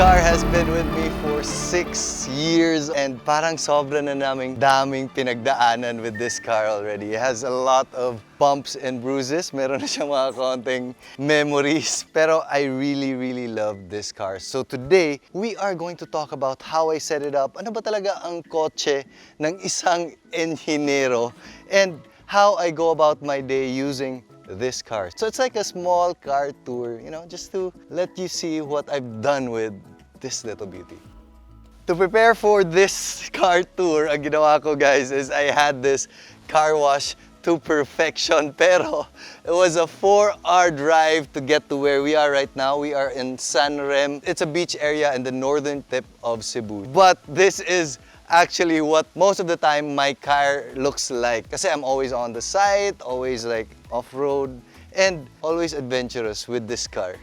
car has been with me for 6 years and parang sobra na daming pinagdaanan with this car already. It has a lot of bumps and bruises. Meron na siyang mga konting memories. Pero I really love this car. So today, we are going to talk about how I set it up. Ano ba talaga ang kotse ng isang enhinero? And how I go about my day using this car. So it's like a small car tour, you know, just to let you see what I've done with this little beauty. To prepare for this car tour, ang ginawa ko guys is I had this car wash to perfection. Pero it was a 4-hour drive to get to where we are right now. We are in San Rem. It's a beach area in the northern tip of Cebu. But this is actually what most of the time my car looks like. Kasi I'm always on the site, always like off-road, and always adventurous with this car.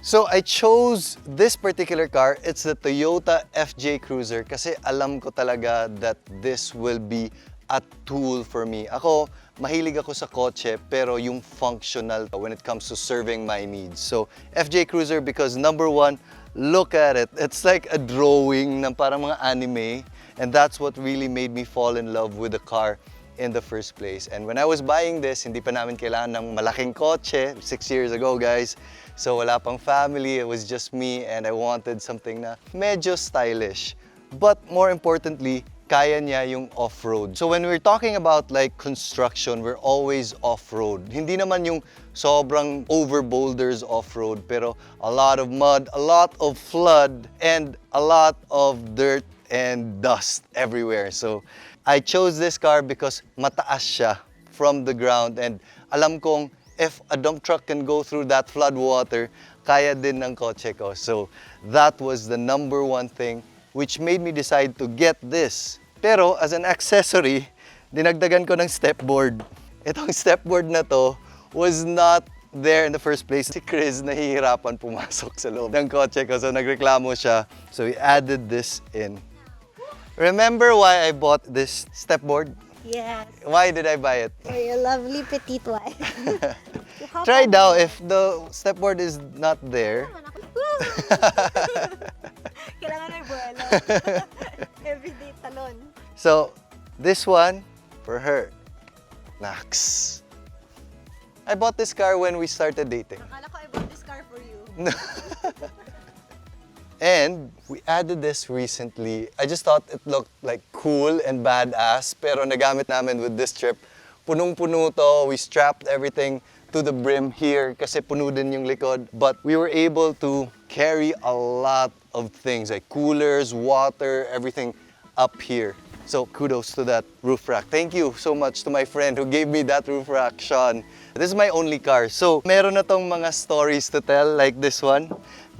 So I chose this particular car. It's the Toyota FJ Cruiser kasi alam ko talaga that this will be a tool for me. Ako, mahilig ako sa kotse pero yung functional when it comes to serving my needs. So FJ Cruiser because number one, look at it. It's like a drawing ng parang mga anime, and that's what really made me fall in love with the car in the first place. And when I was buying this, hindi pa namin kailangan ng malaking kotse, 6 years ago guys. So wala pang family, it was just me and I wanted something na medyo stylish. But more importantly, kaya niya yung off-road. So when we're talking about like construction, we're always off-road. Hindi naman yung sobrang over boulders off-road, pero a lot of mud, a lot of flood, and a lot of dirt and dust everywhere. So I chose this car because mataas siya from the ground and alam kong if a dump truck can go through that flood water, kaya din ng kotse ko. So that was the number one thing which made me decide to get this. Pero as an accessory, dinagdagan ko ng stepboard. Itong stepboard na to was not there in the first place. Si Chris nahihirapan pumasok sa loob ng kotse ko, so nagreklamo siya. So we added this in. Remember why I bought this stepboard? Yes. Why did I buy it? For your lovely petite wife. Try now if the stepboard is not there. Kailangan may buwelo. Everyday talon. So, this one for her. Nax. I bought this car when we started dating. Akala ko I bought this car for you. And we added this recently. I just thought it looked like cool and badass. Pero nagamit namin with this trip. Punong-puno to. We strapped everything to the brim here kasi puno din yung likod. But we were able to carry a lot of things like coolers, water, everything up here. So kudos to that roof rack. Thank you so much to my friend who gave me that roof rack, Sean. This is my only car. So meron na tong mga stories to tell like this one.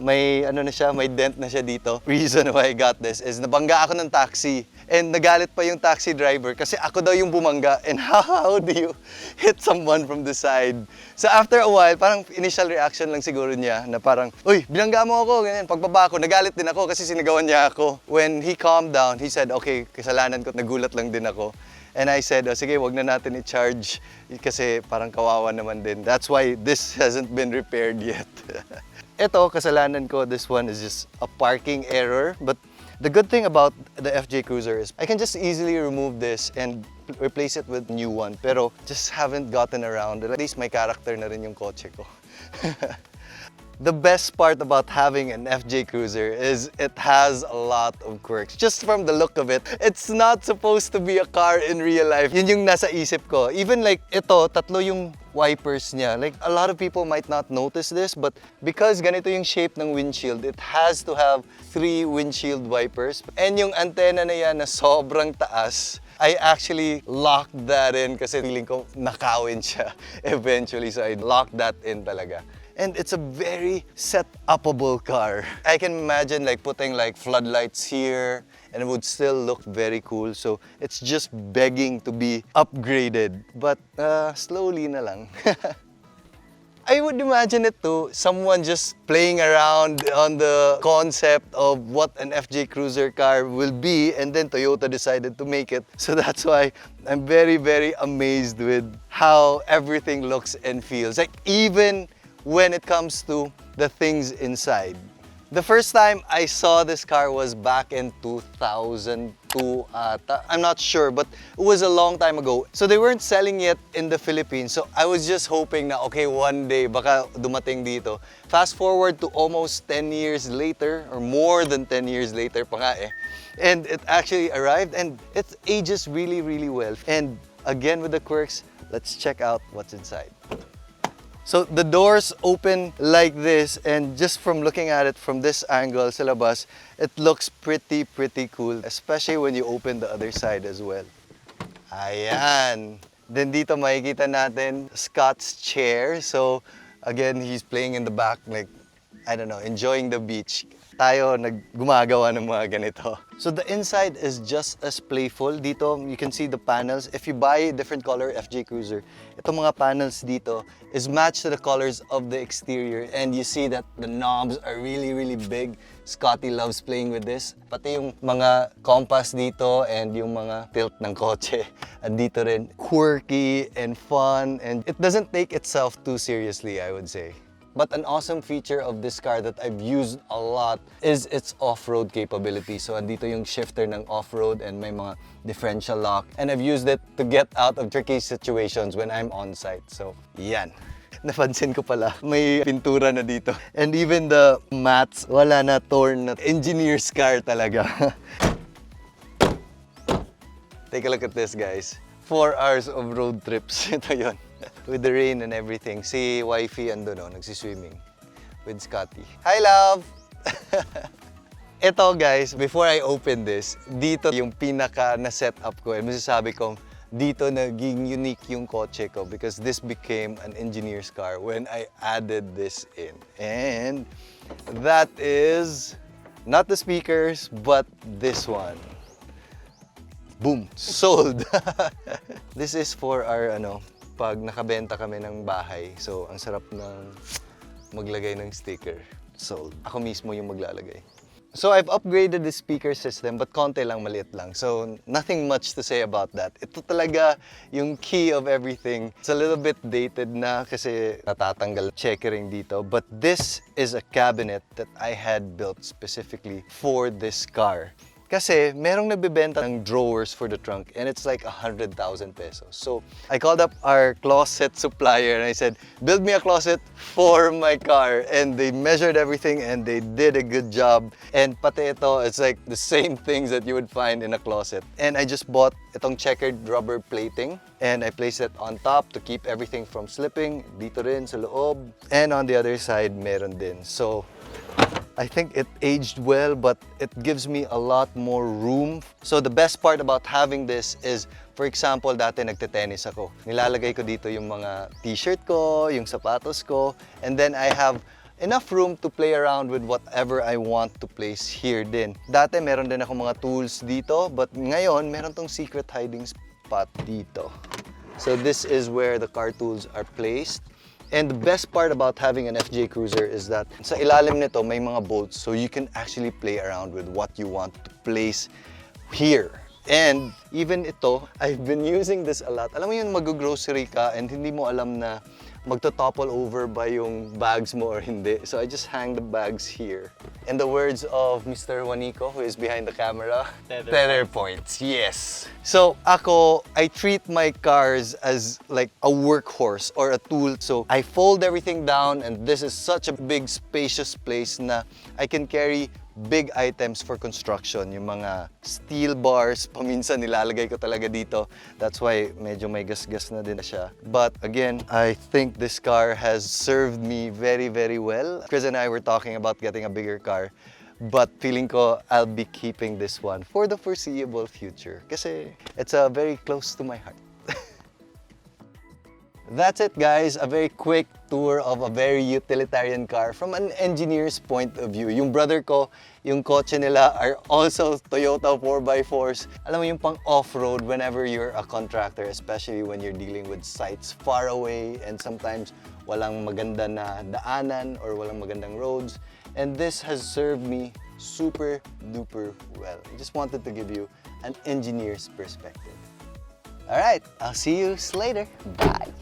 May ano na siya, may dent na siya dito. Reason why I got this is nabangga ako ng taxi. And nagalit pa yung taxi driver kasi ako daw yung bumangga. And how do you hit someone from the side? So after a while, parang initial reaction lang siguro niya na parang, uy, binangga mo ako, ganyan. Pagbaba ko, nagalit din ako kasi sinigawan niya ako. When he calmed down, he said, okay, kasalanan ko, nagulat lang din ako. And I said, oh, sige, wag na natin i-charge kasi parang kawawa naman din. That's why this hasn't been repaired yet. Ito, kasalanan ko, this one is just a parking error. But the good thing about the FJ Cruiser is I can just easily remove this and replace it with a new one. Pero just haven't gotten around. At least may character na rin yung kotse ko. The best part about having an FJ Cruiser is it has a lot of quirks. Just from the look of it, it's not supposed to be a car in real life. Yun yung nasa isip ko. Even like ito, tatlo yung wipers niya. Like a lot of people might not notice this, but because ganito yung shape ng windshield, it has to have 3 windshield wipers. And yung antenna na yan na sobrang taas, I actually locked that in kasi feeling ko nakawin siya eventually. So I locked that in talaga. And it's a very set-upable car. I can imagine like putting like floodlights here and it would still look very cool. So it's just begging to be upgraded. But slowly na lang. I would imagine it to someone just playing around on the concept of what an FJ Cruiser car will be, and then Toyota decided to make it. So that's why I'm very amazed with how everything looks and feels. Like even when it comes to the things inside. The first time I saw this car was back in 2002 ata. I'm not sure, but it was a long time ago. So they weren't selling yet in the Philippines. So I was just hoping na, okay, one day, baka dumating dito. Fast forward to almost 10 years later, or more than 10 years later pa nga eh. And it actually arrived, and it ages really, really well. And again with the quirks, let's check out what's inside. So the doors open like this, and just from looking at it from this angle sa labas, it looks pretty cool, especially when you open the other side as well. Ayan. Then dito makikita natin Scott's chair. So again, he's playing in the back like, I don't know, enjoying the beach. Tayo gumagawa ng mga ganito. So the inside is just as playful. Dito, you can see the panels. If you buy a different color FJ Cruiser, itong mga panels dito is matched to the colors of the exterior. And you see that the knobs are really big. Scotty loves playing with this. Pati yung mga compass dito and yung mga tilt ng kotse. And dito rin, quirky and fun. And it doesn't take itself too seriously, I would say. But an awesome feature of this car that I've used a lot is its off-road capability. So andito yung shifter ng off-road and may mga differential lock. And I've used it to get out of tricky situations when I'm on site. So yan. Napansin ko pala, may pintura na dito. And even the mats, wala na, torn na. Engineer's car talaga. Take a look at this, guys. 4 hours of road trips. Ito yun. With the rain and everything. Si wifey ando no, nagsiswimming with Scotty. Hi, love! Ito guys, before I open this, dito yung pinaka na setup ko. And masasabi ko, dito naging unique yung kotse ko because this became an engineer's car when I added this in. And that is not the speakers, but this one. Boom! Sold! This is for our pag nakabenta kami ng bahay. So, ang sarap ng maglagay ng sticker. Sold. Ako mismo yung maglalagay. So, I've upgraded the speaker system, but konti lang, maliit lang. So, nothing much to say about that. Ito talaga yung key of everything. It's a little bit dated na kasi natatanggal checkering dito. But this is a cabinet that I had built specifically for this car. Kasi merong nagbebenta ng drawers for the trunk and it's like 100,000 pesos. So I called up our closet supplier and I said, build me a closet for my car. And they measured everything and they did a good job. And pati ito, it's like the same things that you would find in a closet. And I just bought itong checkered rubber plating and I placed it on top to keep everything from slipping. Dito rin sa loob. And on the other side, meron din. So I think it aged well, but it gives me a lot more room. So the best part about having this is, for example, dati nagte-tennis ako. Nilalagay ko dito yung mga t-shirt ko, yung sapatos ko, and then I have enough room to play around with whatever I want to place here din. Dati meron din ako mga tools dito, but ngayon meron tong secret hiding spot dito. So this is where the car tools are placed. And the best part about having an FJ Cruiser is that sa ilalim nito may mga bolts, so you can actually play around with what you want to place here. And even ito, I've been using this a lot. Alam mo yun, mag-grocery ka and hindi mo alam na magto-topple over ba yung bags mo or hindi. So I just hang the bags here. In the words of Mr. Juanico, who is behind the camera, tether points, yes. So ako, I treat my cars as like a workhorse or a tool. So I fold everything down and this is such a big spacious place na I can carry big items for construction, yung mga steel bars, paminsan nilalagay ko talaga dito. That's why medyo may gas-gas na din siya. But again, I think this car has served me very well. Chris and I were talking about getting a bigger car, but feeling ko I'll be keeping this one for the foreseeable future kasi it's very close to my heart. That's it, guys. A very quick tour of a very utilitarian car from an engineer's point of view. Yung brother ko, yung kotse nila are also Toyota 4x4s. Alam mo yung pang off-road whenever you're a contractor, especially when you're dealing with sites far away and sometimes walang maganda na daanan or walang magandang roads. And this has served me super duper well. I just wanted to give you an engineer's perspective. All right, I'll see you later. Bye.